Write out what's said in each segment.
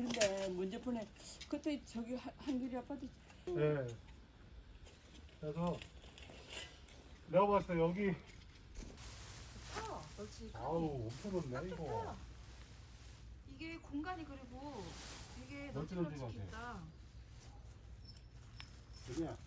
그런데 문제폰에 그때 저기 한길이 아파도 네. 그래서 내가 봤을 때 여기 그렇지. 아우 엄청 넓네 이거. 이게 공간이 그리고 되게 널찍널찍하게. 널찍널찍했다. 여기야.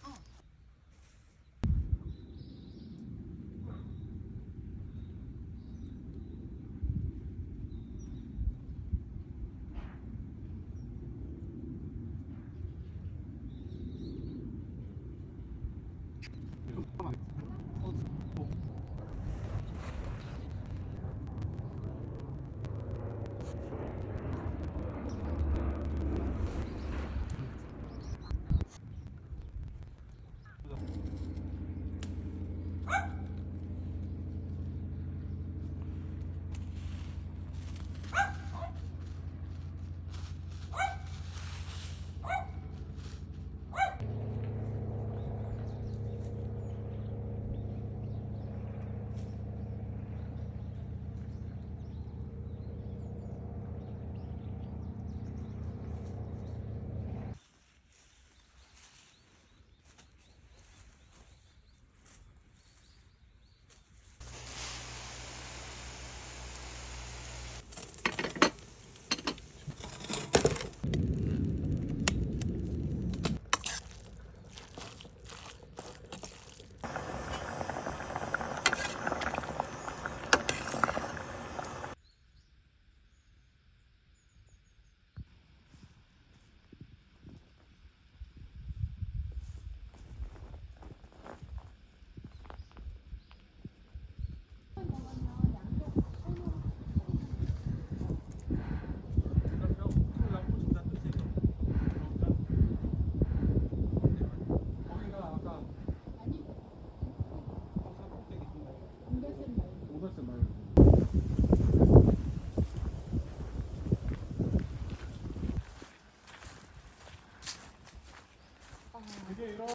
이게 이런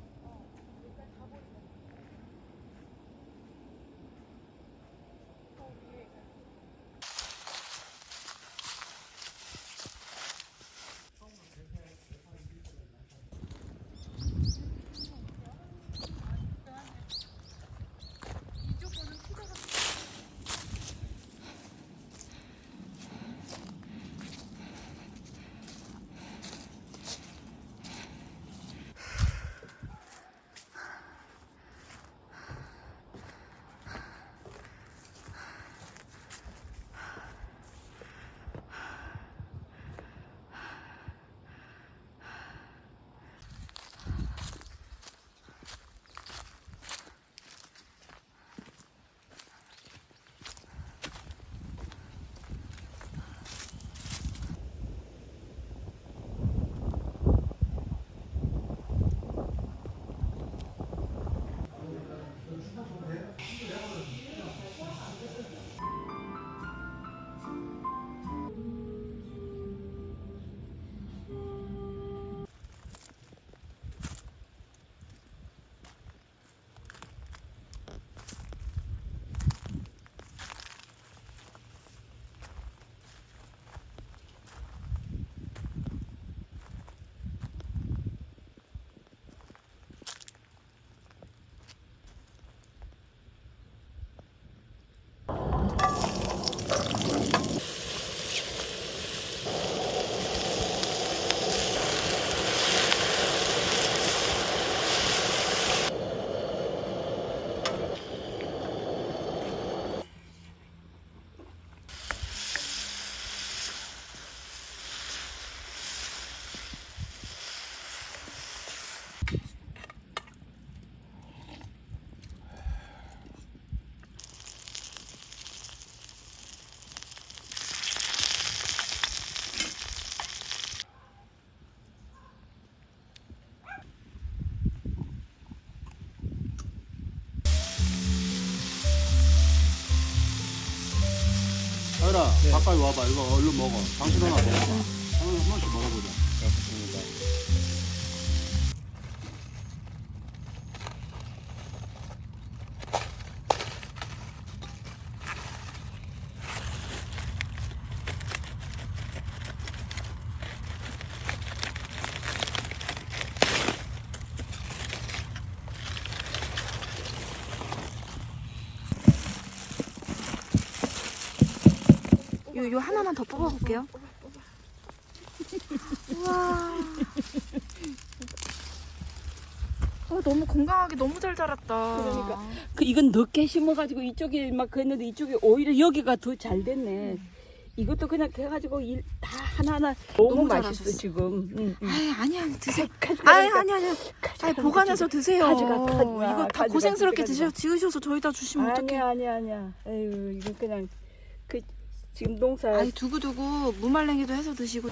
하율아, 가까이 와봐. 이거 얼른 먹어. 당신 하나 먹어. 한 번씩 먹어보자. 알겠습니다. 요 하나만 더 뽑아볼게요. 우와. 너무 건강하게 너무 잘 자랐다. 그러니까. 이건 늦게 심어가지고 이쪽에 막 그랬는데 이쪽에 오히려 여기가 더 잘 됐네. 이것도 그냥 해가지고 다 하나하나 너무 맛있어 잘하셨어. 지금. 아니야 드세요. 가져가. 아니야. 보관해서 드세요. 가져가. 이거 다 고생스럽게 지으셔서 저희다 주시면 어떡해. 아니야. 에휴 이거 그냥 그 지금 농사. 두고두고 무말랭이도 해서 드시고.